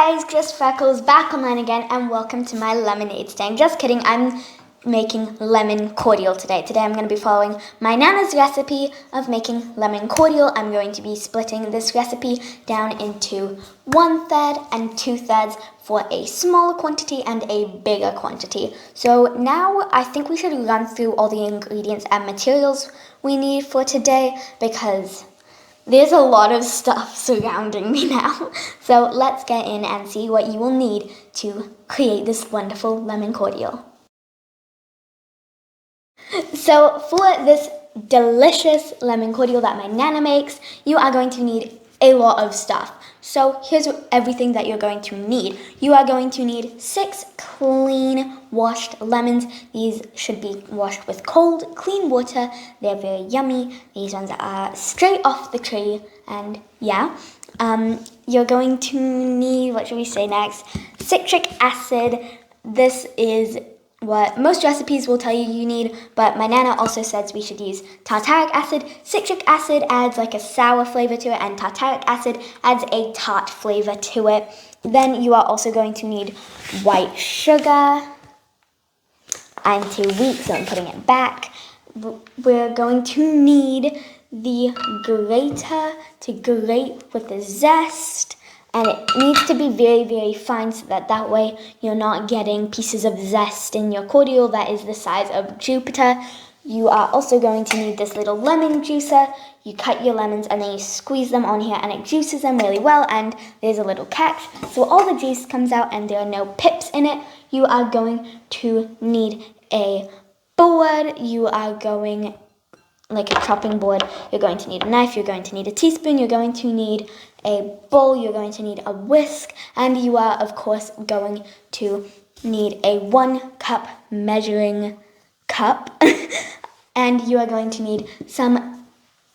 guys, just Freckles back online again, and welcome to my lemonade stand. Just kidding, I'm making lemon cordial today. Today I'm going to be following my Nana's recipe of making lemon cordial. I'm going to be splitting this recipe down into 1/3 and 2/3 for a smaller quantity and a bigger quantity. So now I think we should run through all the ingredients and materials we need for today because there's a lot of stuff surrounding me now. So let's get in and see what you will need to create this wonderful lemon cordial. So for this delicious lemon cordial that my Nana makes, you are going to need a lot of stuff. So here's everything that you're going to need. You are going to need 6 clean washed lemons. These should be washed with cold, clean water. They're very yummy. These ones are straight off the tree. And yeah, you're going to need, what should we say next? Citric acid. This is what most recipes will tell you need, but my Nana also says we should use tartaric acid. Citric acid adds like a sour flavor to it, and tartaric acid adds a tart flavor to it. Then you are also going to need white sugar. I'm too weak, so I'm putting it back. We're going to need the grater to grate with the zest. And it needs to be very, very fine so that way you're not getting pieces of zest in your cordial that is the size of Jupiter. You are also going to need this little lemon juicer. You cut your lemons and then you squeeze them on here and it juices them really well, and there's a little catch. So all the juice comes out and there are no pips in it. You are going to need a board. You are going like a chopping board. You're going to need a knife, you're going to need a teaspoon, you're going to need a bowl, you're going to need a whisk, and you are of course going to need a 1 cup measuring cup and you are going to need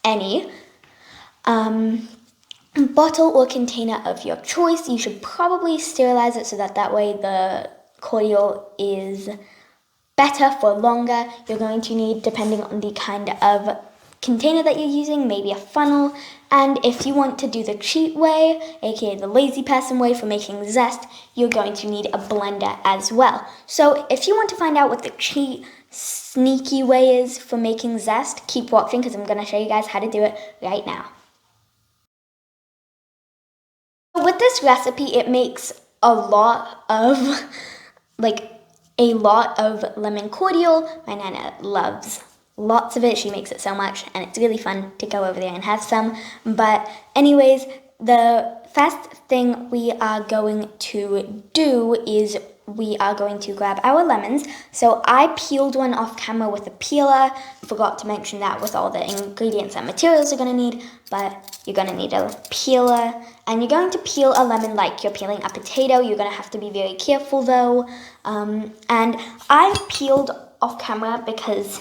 any bottle or container of your choice. You should probably sterilize it so that way the cordial is better for longer. You're going to need, depending on the kind of container that you're using, maybe a funnel. And if you want to do the cheat way, aka the lazy person way for making zest, you're going to need a blender as well. So if you want to find out what the cheat, sneaky way is for making zest, keep watching because I'm going to show you guys how to do it right now. With this recipe, it makes a lot of lemon cordial. My Nana loves lots of it. She makes it so much and it's really fun to go over there and have some. But anyways, the first thing we are going to do is we are going to grab our lemons. So I peeled one off camera with a peeler. Forgot to mention that with all the ingredients and materials you're going to need, but you're going to need a peeler. And you're going to peel a lemon like you're peeling a potato. You're going to have to be very careful though. And I peeled off camera because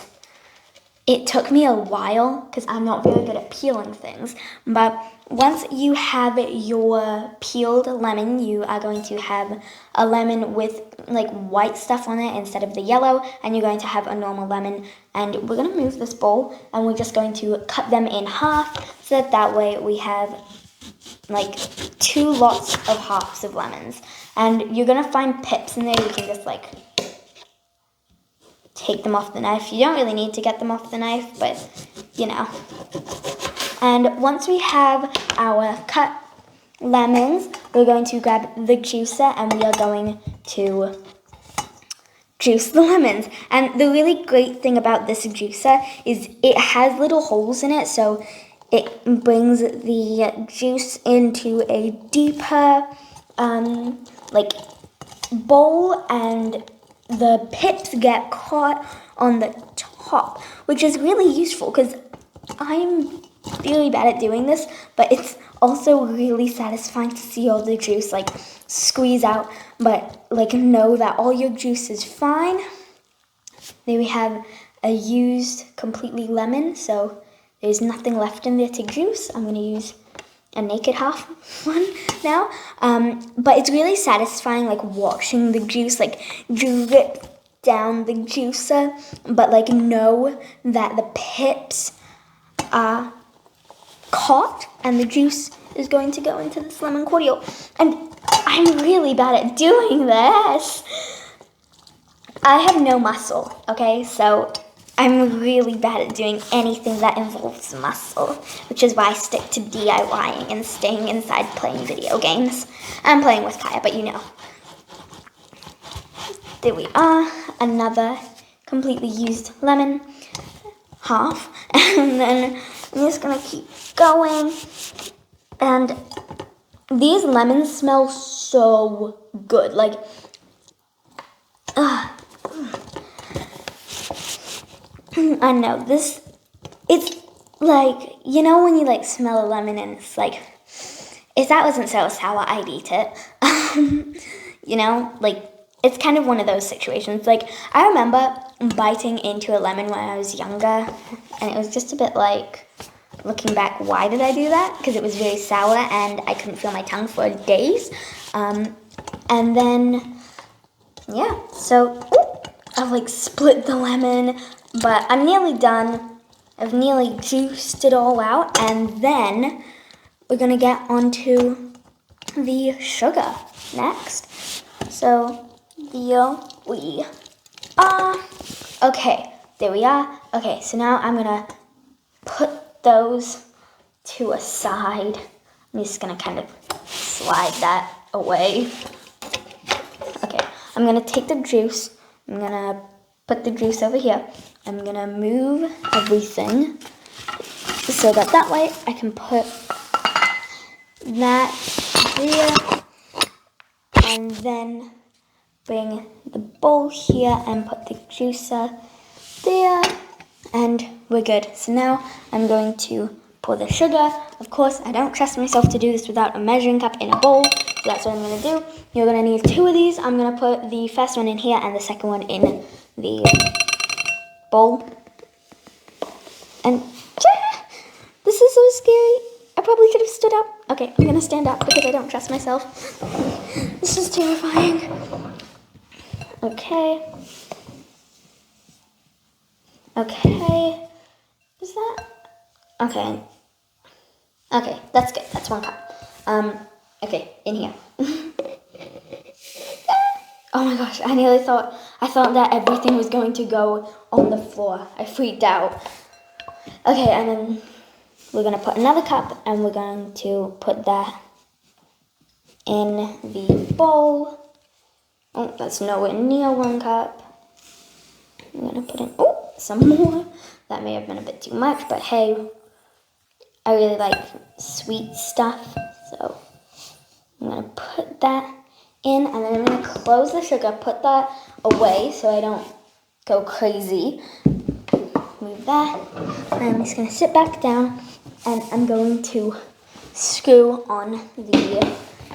it took me a while because I'm not very good at peeling things. But once you have your peeled lemon, you are going to have a lemon with like white stuff on it instead of the yellow, and you're going to have a normal lemon. And we're going to move this bowl and we're just going to cut them in half so that way we have like 2 lots of halves of lemons. And you're going to find pips in there. You can just like take them off the knife. You don't really need to get them off the knife, but you know. And once we have our cut lemons, we're going to grab the juicer and we are going to juice the lemons. And the really great thing about this juicer is it has little holes in it, so it brings the juice into a deeper bowl, and the pips get caught on the top, which is really useful because I'm really bad at doing this, but it's also really satisfying to see all the juice like squeeze out, but like know that all your juice is fine. There we have a used completely lemon, so there's nothing left in there to juice. I'm going to use a naked half one now. But it's really satisfying like watching the juice like drip down the juicer, but like know that the pips are caught and the juice is going to go into this lemon cordial. And I'm really bad at doing this. I have no muscle, okay? So I'm really bad at doing anything that involves muscle, which is why I stick to DIYing and staying inside playing video games. I'm playing with Kaya, but you know. There we are, another completely used lemon, half, and then I'm just gonna keep going. And these lemons smell so good, like, I know, it's like, you know when you like smell a lemon and it's like, if that wasn't so sour, I'd eat it. You know, like, it's kind of one of those situations. Like, I remember biting into a lemon when I was younger, and it was just a bit like, looking back, why did I do that? Because it was very sour, and I couldn't feel my tongue for days. And then, yeah, so I've like split the lemon, but I'm nearly done. I've nearly juiced it all out, and then we're gonna get onto the sugar next. So there we are. Okay, there we are. Okay, so now I'm gonna put those to a side. I'm just gonna kind of slide that away. Okay, I'm gonna take the juice. I'm gonna put the juice over here. I'm gonna move everything so that way I can put that there. And then bring the bowl here and put the juicer there, and we're good. So now I'm going to pour the sugar. Of course, I don't trust myself to do this without a measuring cup in a bowl, so that's what I'm going to do. You're going to need 2 of these. I'm going to put the first one in here and the second one in the bowl. And this is so scary. I probably could have stood up. Okay, I'm going to stand up because I don't trust myself. This is terrifying. Okay. Okay. Is that? Okay. Okay, that's good. That's 1 cup. Okay, in here. Oh my gosh, I thought that everything was going to go on the floor. I freaked out. Okay, and then we're going to put another cup, and we're going to put that in the bowl. Oh, that's nowhere near 1 cup. I'm going to put in, some more. That may have been a bit too much, but hey, I really like sweet stuff. So I'm going to put that in, and then I'm going to close the sugar, put that away so I don't go crazy. Move that. And I'm just going to sit back down, and I'm going to screw on the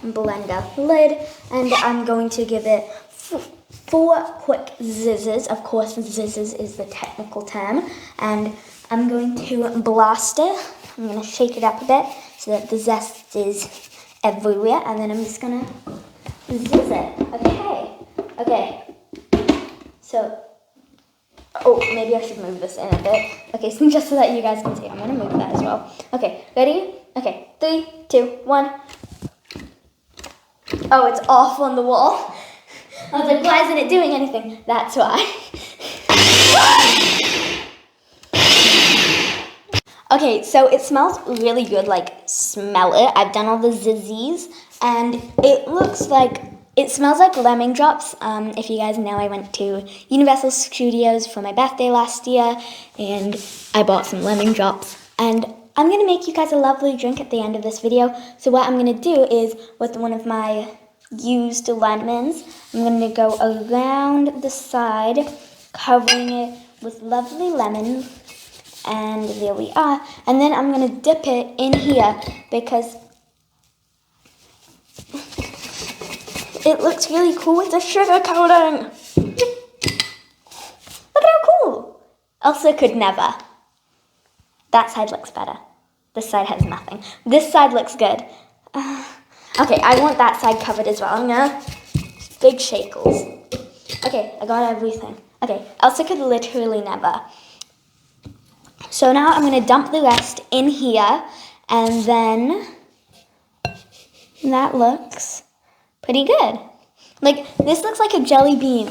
blender lid, and I'm going to give it 4 quick zizzes. Of course, zizzes is the technical term, and I'm going to blast it. I'm going to shake it up a bit so that the zest is everywhere, and then I'm just going to zizz it. Okay. So, maybe I should move this in a bit. Okay, so just so that you guys can see, I'm going to move that as well. Okay, ready? Okay, 3, 2, 1. Oh, it's off on the wall. I was like, why isn't it doing anything? That's why. Okay, so it smells really good, like, smell it. I've done all the zizzies, and it smells like lemon drops. If you guys know, I went to Universal Studios for my birthday last year, and I bought some lemon drops, and I'm going to make you guys a lovely drink at the end of this video. So what I'm going to do is, with one of my used lemons, I'm going to go around the side, covering it with lovely lemon, and there we are. And then I'm going to dip it in here because it looks really cool with the sugar coating. Look how cool. Elsa could never. That side looks better. This side has nothing. This side looks good. Okay, I want that side covered as well. I'm gonna big shakles. Okay, I got everything. Okay, Elsa could literally never. So now I'm gonna dump the rest in here, and then That looks pretty good. Like, this looks like a jelly bean.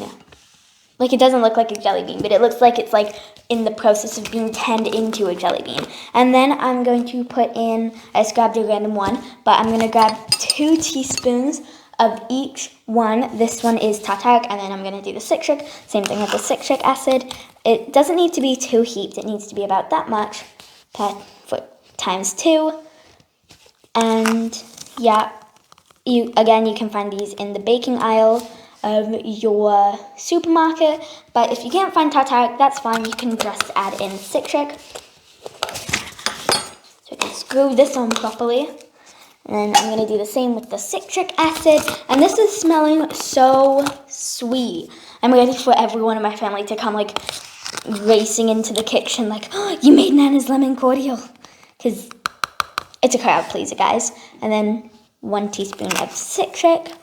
Like, it doesn't look like a jelly bean, but it looks like it's like in the process of being turned into a jelly bean. And then I'm going to put in, I just grabbed a random one, but I'm going to grab 2 teaspoons of each one. This one is tartaric, and then I'm going to do the citric. Same thing with the citric acid. It doesn't need to be too heaped. It needs to be about that much times 2. And yeah, you can find these in the baking aisle of your supermarket, but if you can't find tartaric, that's fine. You can just add in citric. So I can screw this on properly, and then I'm going to do the same with the citric acid, and this is smelling so sweet. I'm ready for everyone in my family to come like racing into the kitchen like, oh, you made Nana's lemon cordial, because it's a crowd pleaser, guys. And then 1 teaspoon of citric,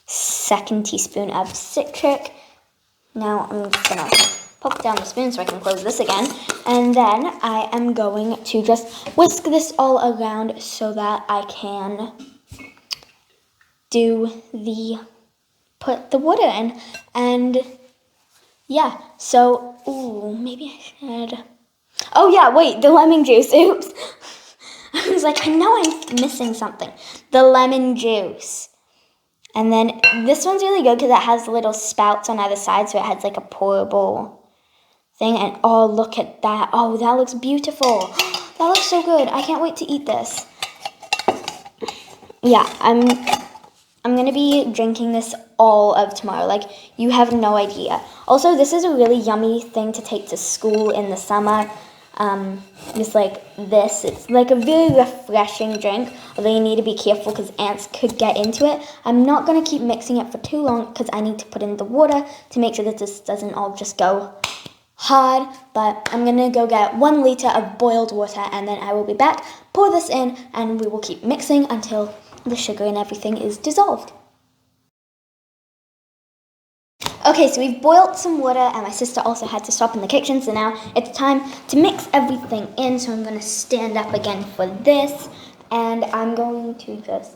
2nd teaspoon of citric. Now I'm just gonna pop down the spoon so I can close this again. And then I am going to just whisk this all around so that I can put the water in. And yeah, so, maybe I should. Oh yeah, wait, the lemon juice, oops. I was like, I know I'm missing something. The lemon juice. And then this one's really good because it has little spouts on either side, so it has like a pourable thing. And oh, look at that. Oh, that looks beautiful. That looks so good. I can't wait to eat this. Yeah, I'm going to be drinking this all of tomorrow. Like, you have no idea. Also, this is a really yummy thing to take to school in the summer. Just like this. It's like a very refreshing drink, although you need to be careful because ants could get into it. I'm not going to keep mixing it for too long because I need to put in the water to make sure that this doesn't all just go hard. But I'm going to go get 1 liter of boiled water, and then I will be back, pour this in, and we will keep mixing until the sugar and everything is dissolved. Okay, so we've boiled some water, and my sister also had to stop in the kitchen, so now it's time to mix everything in. So I'm going to stand up again for this, and I'm going to just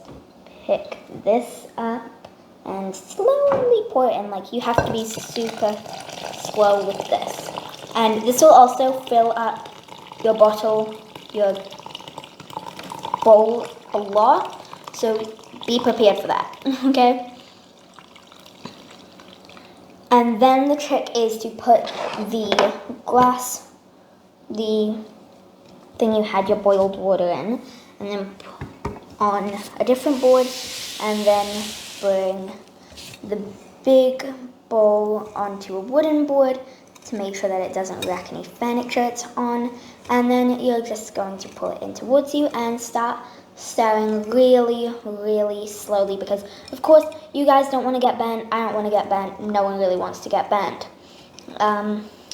pick this up and slowly pour it in. Like, you have to be super slow with this. And this will also fill up your bottle, your bowl a lot, so be prepared for that, okay? And then the trick is to put the glass, the thing you had your boiled water in, and then on a different board, and then bring the big bowl onto a wooden board to make sure that it doesn't wreck any furniture it's on. And then you're just going to pull it in towards you and start stirring really, really slowly, because of course you guys don't want to get burnt. I don't want to get burnt. No one really wants to get burnt.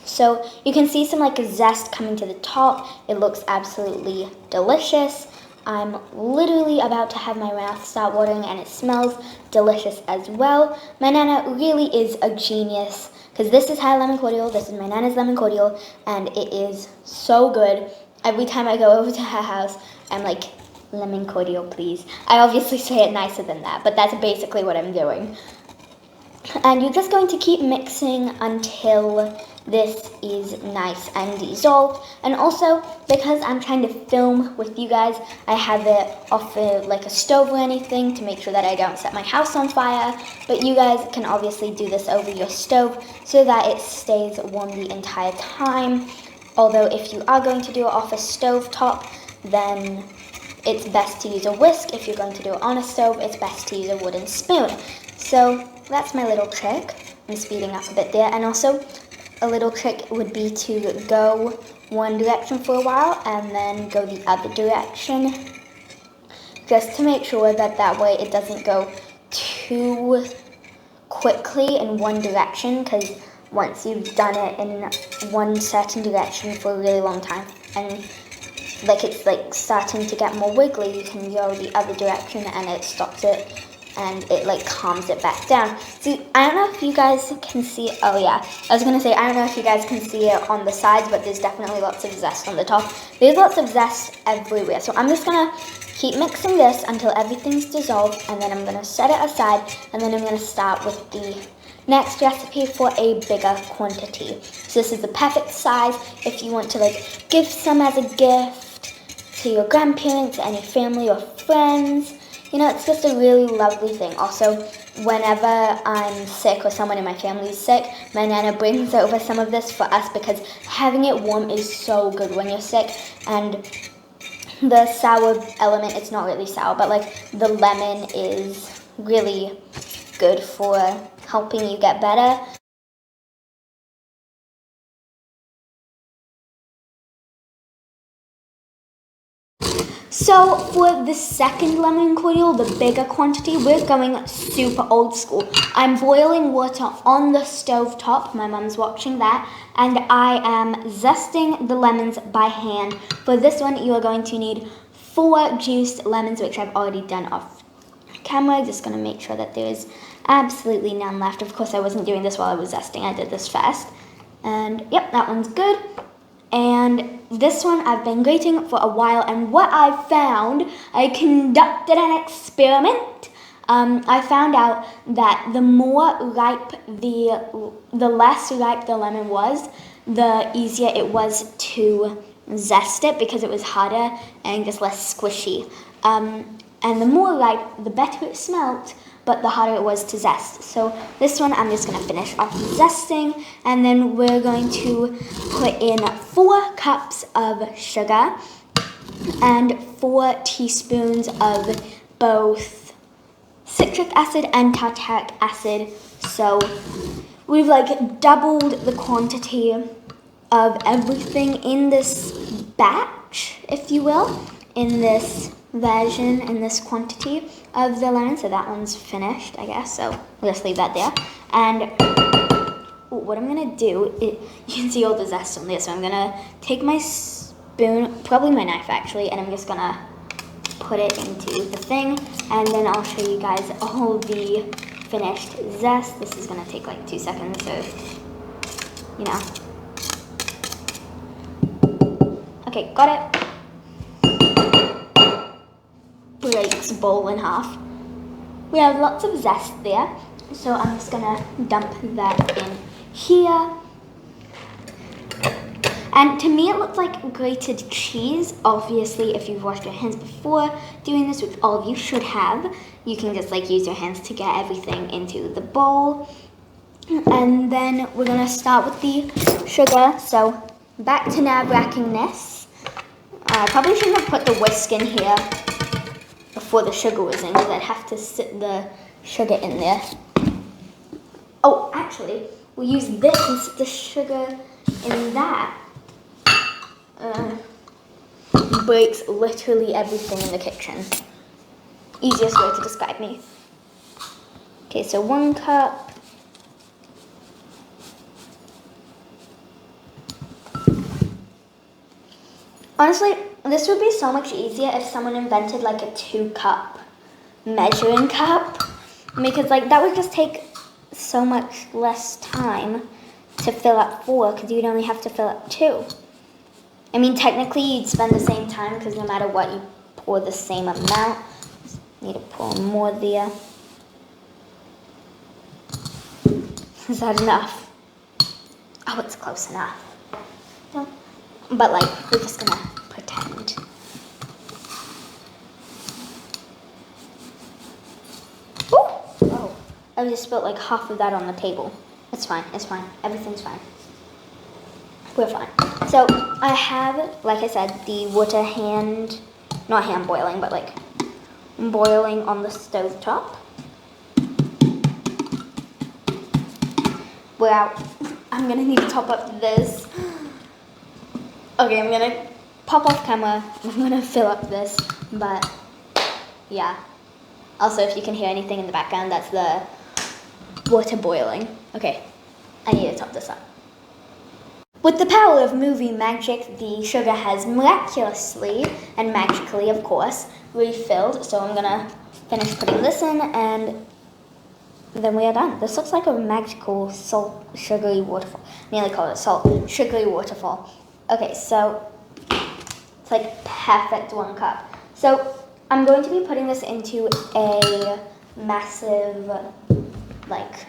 So you can see some like zest coming to the top. It looks absolutely delicious. I'm literally about to have my mouth start watering, and it smells delicious as well. My Nana really is a genius, because this is her lemon cordial. This is my Nana's lemon cordial, and it is so good. Every time I go over to her house, I'm like, lemon cordial, please. I obviously say it nicer than that, but that's basically what I'm doing. And you're just going to keep mixing until this is nice and dissolved. And also, because I'm trying to film with you guys, I have it off like a stove or anything to make sure that I don't set my house on fire. But you guys can obviously do this over your stove so that it stays warm the entire time. Although if you are going to do it off a stove top, then it's best to use a whisk. If you're going to do it on a stove, it's best to use a wooden spoon. So that's my little trick. I'm speeding up a bit there. And also, a little trick would be to go one direction for a while and then go the other direction, just to make sure that that way it doesn't go too quickly in one direction, because once you've done it in one certain direction for a really long time and like it's like starting to get more wiggly, you can go the other direction and it stops it and it like calms it back down. See, I don't know if you guys can see, oh yeah, I was gonna say, I don't know if you guys can see it on the sides, but there's definitely lots of zest on the top. There's lots of zest everywhere. So I'm just gonna keep mixing this until everything's dissolved, and then I'm gonna set it aside, and then I'm gonna start with the next recipe for a bigger quantity. So this is the perfect size if you want to like give some as a gift to your grandparents, any family or friends. You know, it's just a really lovely thing. Also, whenever I'm sick or someone in my family is sick, my Nana brings over some of this for us because having it warm is so good when you're sick. And the sour element, it's not really sour, but like the lemon is really good for helping you get better. So for the second lemon cordial, the bigger quantity, we're going super old school. I'm boiling water on the stove top. My mum's watching that. And I am zesting the lemons by hand. For this one, you are going to need 4 juiced lemons, which I've already done off camera. Just going to make sure that there is absolutely none left. Of course, I wasn't doing this while I was zesting. I did this fast. And yep, that one's good. And this one I've been grating for a while, and what I found, I conducted an experiment. I found out that the more ripe the less ripe the lemon was, the easier it was to zest it because it was harder and just less squishy. And the more ripe, the better it smelt, but the harder it was to zest. So this one I'm just gonna finish off zesting, and then we're going to put in 4 cups of sugar and 4 teaspoons of both citric acid and tartaric acid. So we've like doubled the quantity of everything in this batch, if you will, in this version, in this quantity of the lemon. So that one's finished, I guess, so we'll just leave that there. And what I'm gonna do, you can see all the zest on there, so I'm gonna take my spoon, probably my knife actually, and I'm just gonna put it into the thing, and then I'll show you guys all the finished zest. This is gonna take like 2 seconds, so you know. Okay, got it. Breaks bowl in half. We have lots of zest there, so I'm just gonna dump that in here. And to me it looks like grated cheese. Obviously, if you've washed your hands before doing this, which all of you should have, you can just like use your hands to get everything into the bowl. And then we're gonna start with the sugar. So back to nerve-wrackingness. I probably shouldn't have put the whisk in here before the sugar was in, because I'd have to sit the sugar in there. Oh, actually, we'll use this and sit the sugar in that. Breaks literally everything in the kitchen. Easiest way to describe me. Okay, so 1 cup. Honestly, this would be so much easier if someone invented like a 2-cup measuring cup, because like that would just take so much less time to fill up 4, because you'd only have to fill up 2. I mean, technically you'd spend the same time, because no matter what, you pour the same amount. Just need to pour more there. Is that enough? Oh, it's close enough. No. But like, we're just gonna pretend. Ooh! Oh, I just spilled like half of that on the table. It's fine, it's fine. Everything's fine. We're fine. So I have, like I said, the water not hand boiling, but like boiling on the stove top. Wow, I'm gonna need to top up this. Okay, I'm gonna pop off camera. I'm gonna fill up this, but yeah. Also, if you can hear anything in the background, that's the water boiling. Okay, I need to top this up. With the power of movie magic, the sugar has miraculously, and magically of course, refilled. So I'm gonna finish putting this in, and then we are done. This looks like a magical salt sugary waterfall. Nearly called it salt sugary waterfall. Okay, so it's like perfect 1 cup. So I'm going to be putting this into a massive, like,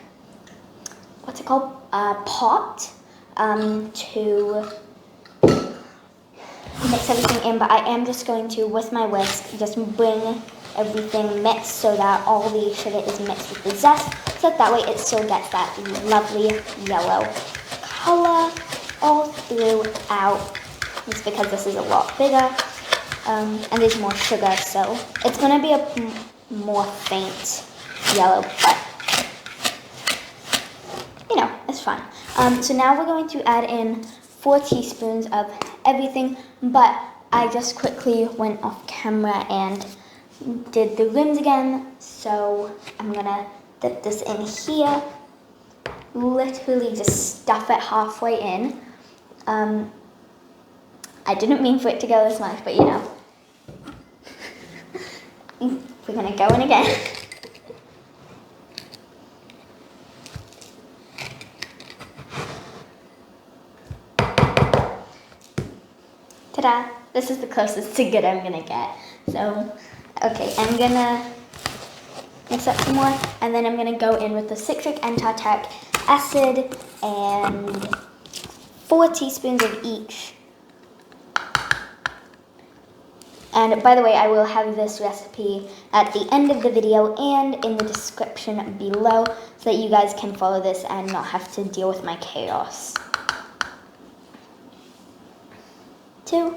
what's it called? Pot to mix everything in, but I am just going to, with my whisk, just bring everything mixed so that all the sugar is mixed with the zest, so that way it still gets that lovely yellow color all throughout. It's because this is a lot bigger, and there's more sugar, so it's going to be a more faint yellow, but you know, it's fine. So now we're going to add in 4 teaspoons of everything, but I just quickly went off camera and did the rims again, so I'm gonna dip this in here, literally just stuff it halfway in. I didn't mean for it to go this much, but you know, we're gonna go in again. Ta-da! This is the closest to good I'm gonna get. So, okay, I'm gonna mix up some more, and then I'm gonna go in with the citric and tartaric acid and 4 teaspoons of each. And by the way, I will have this recipe at the end of the video and in the description below so that you guys can follow this and not have to deal with my chaos. 2.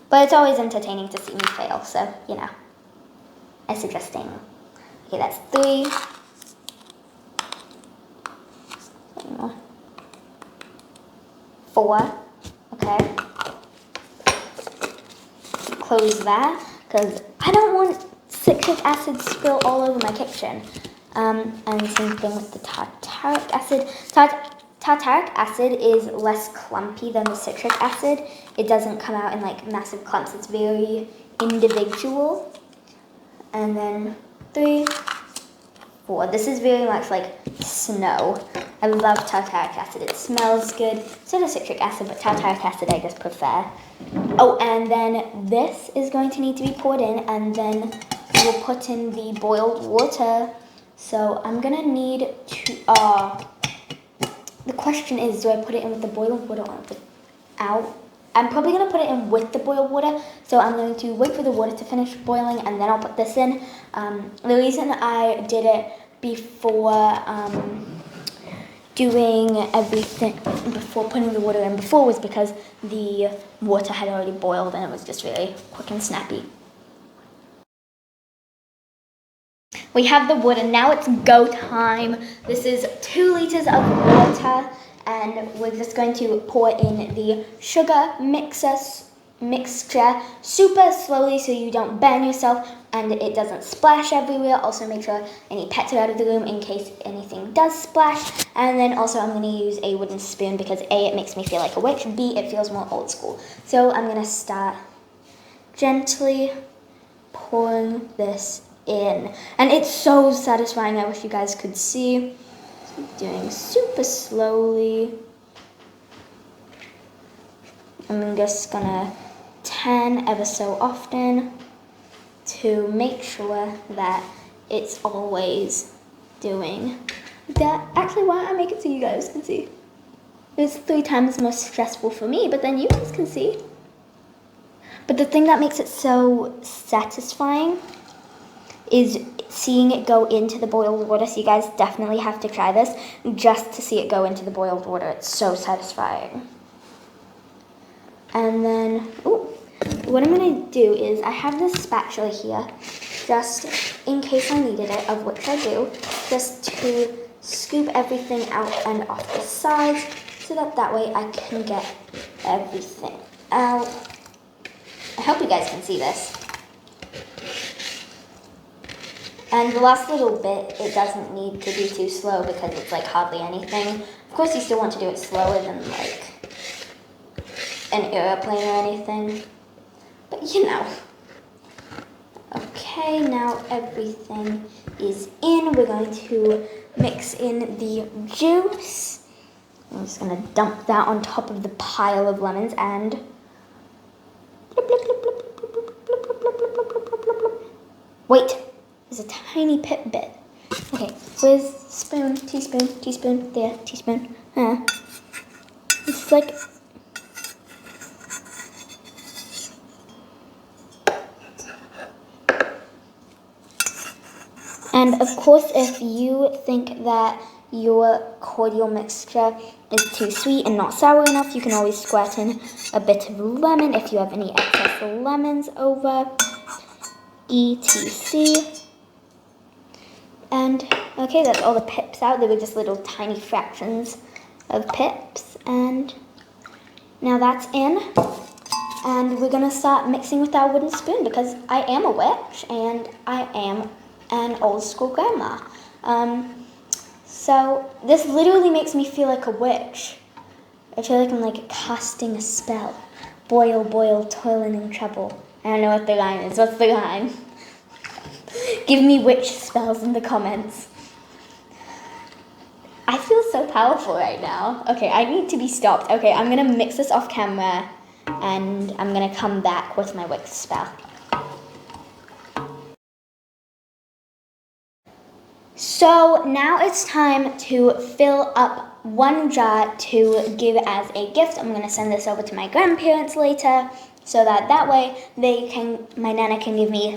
But it's always entertaining to see me fail, so, you know, I suggest staying. Okay, that's 3. 4. Okay. Close that, because I don't want citric acid to spill all over my kitchen. And same thing with the tartaric acid. Tartaric acid is less clumpy than the citric acid. It doesn't come out in like massive clumps. It's very individual. And then 3, 4. This is very much like snow. I love tartaric acid. It smells good. So does citric acid, but tartaric acid I just prefer. Oh, and then this is going to need to be poured in, and then we'll put in the boiled water. So I'm gonna need to, the question is, do I put it in with the boiled water or without? I'm probably gonna put it in with the boiled water. So I'm going to wait for the water to finish boiling, and then I'll put this in. The reason I did it before, doing everything before putting the water in before was because the water had already boiled and it was just really quick and snappy. We have the water, now it's go time. This is 2 liters of water, and we're just going to pour in the sugar mixture super slowly so you don't burn yourself and it doesn't splash everywhere. Also make sure any pets are out of the room in case anything does splash. And then also I'm going to use a wooden spoon because A, it makes me feel like a witch, B, it feels more old school. So I'm going to start gently pouring this in. And it's so satisfying, I wish you guys could see. So I'm doing super slowly. I'm just going to turn ever so often to make sure that it's always doing that. Actually, why don't I make it so you guys can see? It's 3 times more stressful for me, but then you guys can see. But the thing that makes it so satisfying is seeing it go into the boiled water. So you guys definitely have to try this just to see it go into the boiled water. It's so satisfying. And then, ooh, what I'm going to do is I have this spatula here, just in case I needed it, of which I do, just to scoop everything out and off the sides so that way I can get everything out. I hope you guys can see this. And the last little bit, it doesn't need to be too slow because it's like hardly anything. Of course, you still want to do it slower than like an airplane or anything, but you know. Okay. Okay, now everything is in. We're going to mix in the juice. I'm just going to dump that on top of the pile of lemons and... Wait, there's a tiny pip bit. Okay, where's spoon, teaspoon, there, teaspoon. It's like... And of course, if you think that your cordial mixture is too sweet and not sour enough, you can always squirt in a bit of lemon if you have any excess lemons over. ETC. And okay, that's all the pips out. They were just little tiny fractions of pips. And now that's in. And we're gonna start mixing with our wooden spoon because I am a witch and I am an old school grandma. So this literally makes me feel like a witch. I feel like I'm like casting a spell. Boil, boil, toil and in trouble. I don't know what the line is. What's the line? Give me witch spells in the comments. I feel so powerful right now. Okay, I need to be stopped. Okay, I'm gonna mix this off camera and I'm gonna come back with my witch spell. So now it's time to fill up one jar to give as a gift. I'm gonna send this over to my grandparents later so that way my nana can give me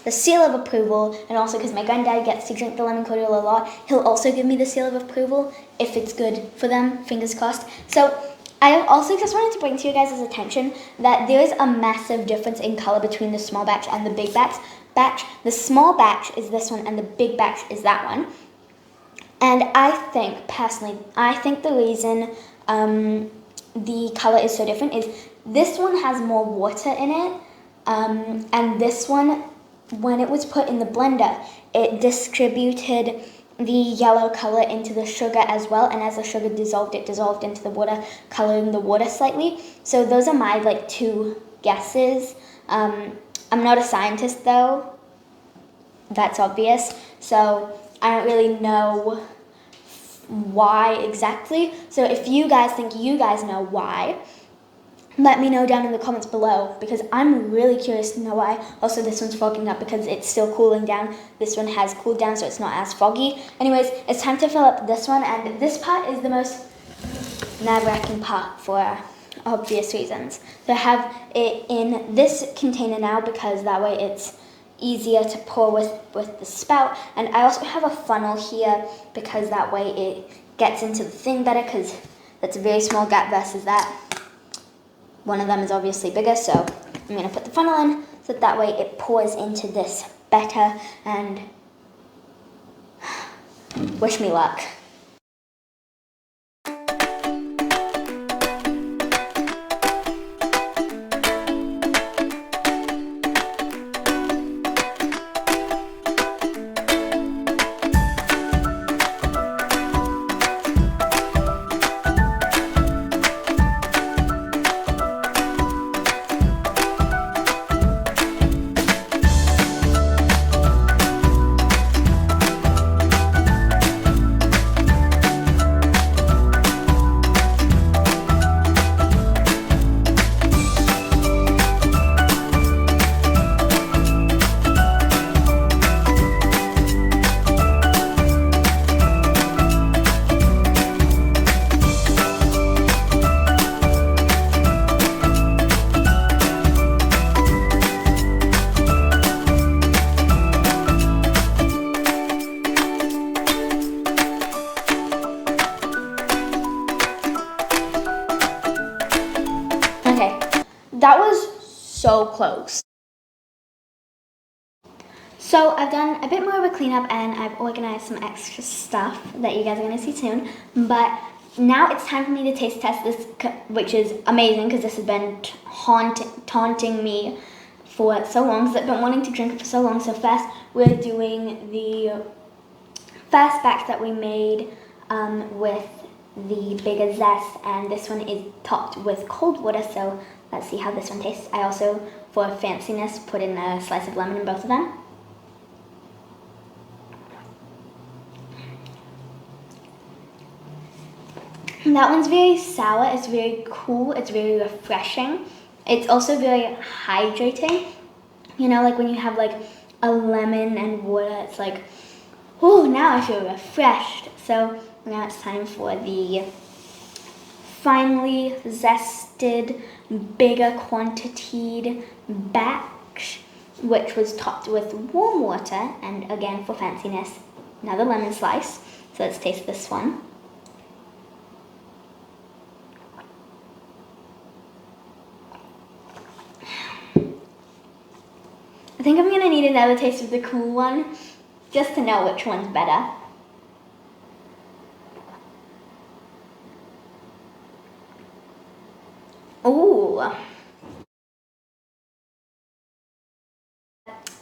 the seal of approval, and also because my granddad gets to drink the lemon cordial a lot, he'll also give me the seal of approval if it's good for them, fingers crossed. So I also just wanted to bring to you guys' attention that there is a massive difference in color between the small batch and the big batch. The small batch is this one and the big batch is that one. And I think, personally, the reason the color is so different is this one has more water in it, and this one, when it was put in the blender, it distributed the yellow color into the sugar as well, and as the sugar dissolved, it dissolved into the water, coloring the water slightly. So those are my two guesses. I'm not a scientist though, that's obvious, so I don't really know why exactly. So if you guys think you guys know why, let me know down in the comments below because I'm really curious to know why. Also, this one's fogging up because it's still cooling down. This one has cooled down so it's not as foggy. Anyways, it's time to fill up this one, and this part is the most nerve-wracking part for obvious reasons. So I have it in this container now because that way it's easier to pour with the spout. And I also have a funnel here because that way it gets into the thing better because that's a very small gap versus that. One of them is obviously bigger, so I'm going to put the funnel in so that way it pours into this better, and wish me luck. That was so close. So I've done a bit more of a cleanup and I've organized some extra stuff that you guys are going to see soon. But now it's time for me to taste test this, which is amazing because this has been taunting me for so long, because I've been wanting to drink it for so long. So first we're doing the first batch that we made with the bigger Zest, and this one is topped with cold water, so let's see how this one tastes. I also, for fanciness, put in a slice of lemon in both of them. That one's very sour, it's very cool, it's very refreshing. It's also very hydrating. You know, like when you have like a lemon and water, it's like, oh, now I feel refreshed. So now it's time for the finely zested, bigger quantitied batch, which was topped with warm water, and again for fanciness, another lemon slice. So let's taste this one. I think I'm gonna need another taste of the cool one, just to know which one's better. Ooh.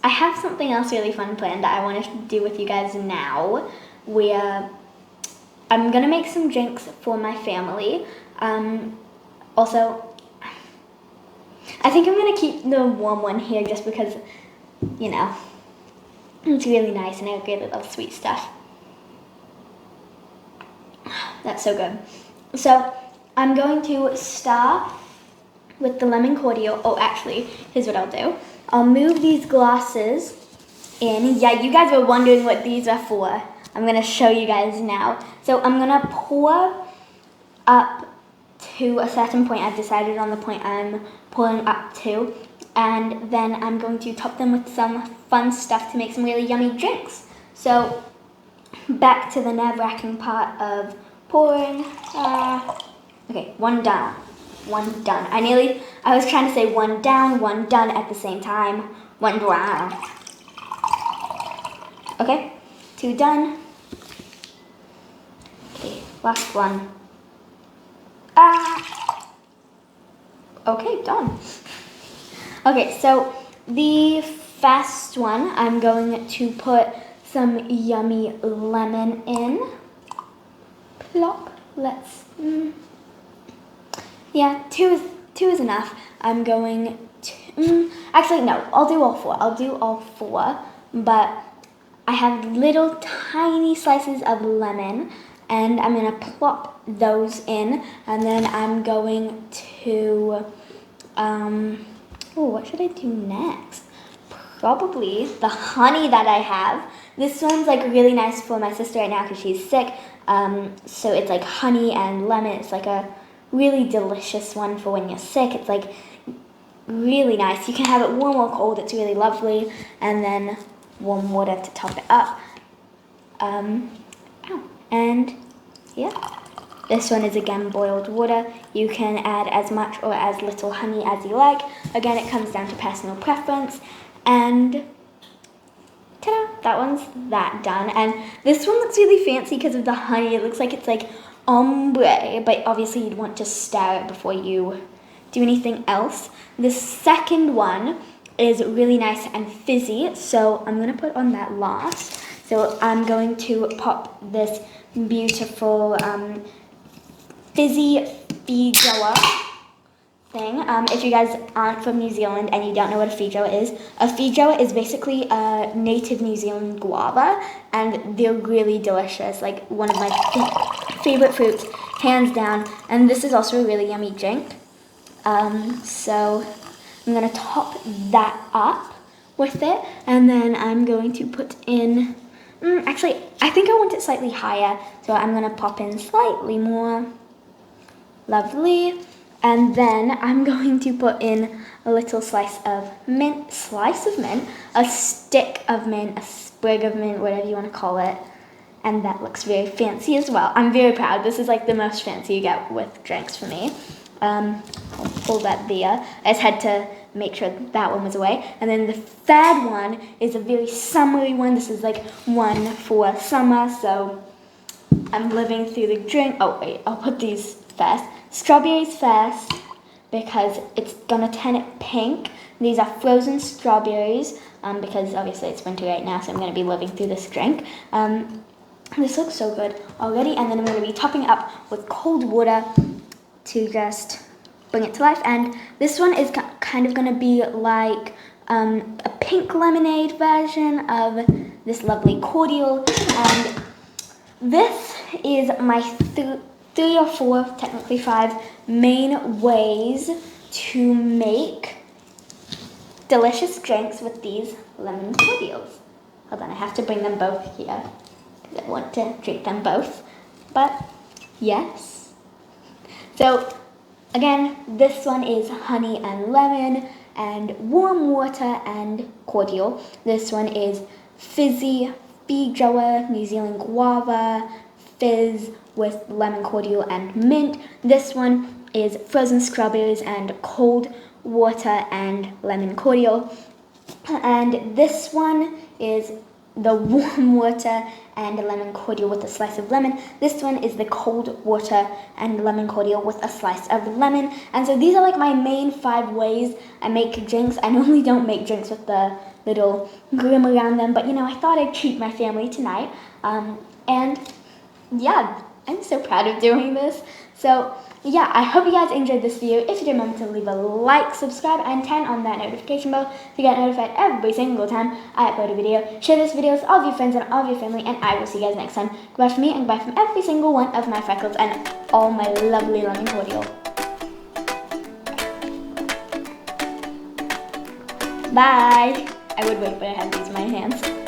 I have something else really fun planned that I want to do with you guys now, where I'm gonna make some drinks for my family. Also, I think I'm gonna keep the warm one here just because, you know, it's really nice and I really love sweet stuff. That's so good. So I'm going to start with the lemon cordial. Oh, actually, here's what I'll do. I'll move these glasses in. Yeah, you guys were wondering what these are for. I'm gonna show you guys now. So I'm gonna pour up to a certain point. I've decided on the point I'm pouring up to. And then I'm going to top them with some fun stuff to make some really yummy drinks. So back to the nerve-wracking part of pouring. Okay, one down, one done. I was trying to say one down, one done at the same time. One down. Okay, two done. Okay, last one. Okay, done. Okay, so the first one, I'm going to put some yummy lemon in. Plop. Let's. Yeah, two is enough. I'm going to. Actually, no. I'll do all four. But I have little tiny slices of lemon, and I'm gonna plop those in, and then I'm going to. What should I do next? Probably the honey that I have. This one's like really nice for my sister right now because she's sick. So it's like honey and lemon. It's like a really delicious one for when you're sick. It's like really nice. You can have it warm or cold. It's really lovely. And then warm water to top it up. And yeah. This one is again boiled water. You can add as much or as little honey as you like. Again, it comes down to personal preference. And ta-da, that one's that done. And this one looks really fancy because of the honey. It looks like it's like ombre, but obviously you'd want to stir it before you do anything else. The second one is really nice and fizzy, so I'm gonna put on that last. So I'm going to pop this beautiful fizzy feijoa thing. If you guys aren't from New Zealand and you don't know what a feijoa is basically a native New Zealand guava, and they're really delicious, like one of my favorite fruits, hands down. And this is also a really yummy drink. So I'm gonna top that up with it, and then I'm going to put in, actually, I think I want it slightly higher, so I'm gonna pop in slightly more. Lovely. And then I'm going to put in a little slice of mint, a stick of mint, a sprig of mint, whatever you want to call it. And that looks very fancy as well. I'm very proud. This is like the most fancy you get with drinks for me. I'll pull that there. I just had to make sure that one was away. And then the third one is a very summery one. This is like one for summer, so I'm living through the drink. Oh wait, I'll put these first. Strawberries first, because it's gonna turn it pink. These are frozen strawberries, because obviously it's winter right now, so I'm gonna be living through this drink. This looks so good already, and then I'm gonna be topping it up with cold water to just bring it to life. And this one is kind of gonna be like a pink lemonade version of this lovely cordial. And this is my 3 or 4, technically 5, main ways to make delicious drinks with these lemon cordials. Hold on, I have to bring them both here because I want to drink them both. But yes. So again, this one is honey and lemon and warm water and cordial. This one is fizzy fig drawer, New Zealand guava, fizz with lemon cordial and mint. This one is frozen strawberries and cold water and lemon cordial. And this one is the warm water and lemon cordial with a slice of lemon. This one is the cold water and lemon cordial with a slice of lemon. And so these are like my main 5 ways I make drinks. I normally don't make drinks with the little grim around them, but you know, I thought I'd treat my family tonight. And yeah, I'm so proud of doing this. So yeah, I hope you guys enjoyed this video. If you did, remember to leave a like, subscribe, and turn on that notification bell to get notified every single time I upload a video. Share this video with all of your friends and all of your family, and I will see you guys next time. Goodbye from me, and goodbye from every single one of my Freckles and all my lovely lemon cordial. Bye! I would wait, but I had these in my hands.